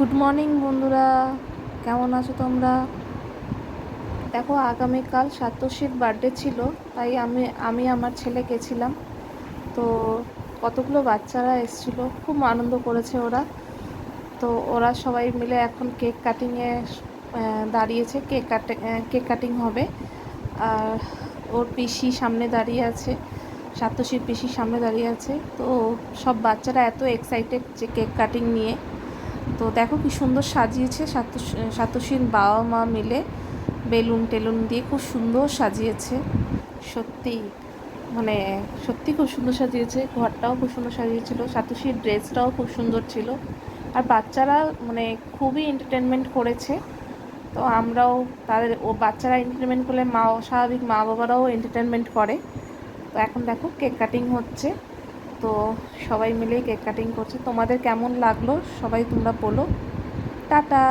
Good morning বন্ধুরা, কেমন আছো তোমরা? দেখো, আগামীকাল সাতোশীর বার্থডে ছিল, তাই আমি আমার ছেলে গেছিলাম। তো কতগুলো বাচ্চারা এসেছিল, খুব আনন্দ করেছে ওরা। তো ওরা সবাই মিলে এখন কেক কাটিংয়ে দাঁড়িয়েছে। কেক কাটিং হবে। আর ওর পিসি সামনে দাঁড়িয়ে আছে, সাতোশীর পিসি সামনে দাঁড়িয়ে আছে। তো সব বাচ্চারা এত এক্সাইটেড যে কেক কাটিং নিয়ে। তো দেখো কি সুন্দর সাজিয়েছে সাতোশীর বাবা মা মিলে, বেলুন টেলুন দিয়ে খুব সুন্দর সাজিয়েছে। সত্যি, মানে সত্যি খুব সুন্দর সাজিয়েছে। ঘরটাও খুব সুন্দর সাজিয়েছিল, সাতোশীর ড্রেসটাও খুব সুন্দর ছিল। আর বাচ্চারা মানে খুবই এন্টারটেনমেন্ট করেছে। তো আমরাও বাচ্চারা এন্টারটেনমেন্ট করলে স্বাভাবিক মা বাবারাও এন্টারটেনমেন্ট করে। তো এখন দেখো কেক কাটিং হচ্ছে। তো সবাই মিলে কেক কাটিং করছে। তোমাদের কেমন লাগলো সবাই তোমরা বলো। টাটা।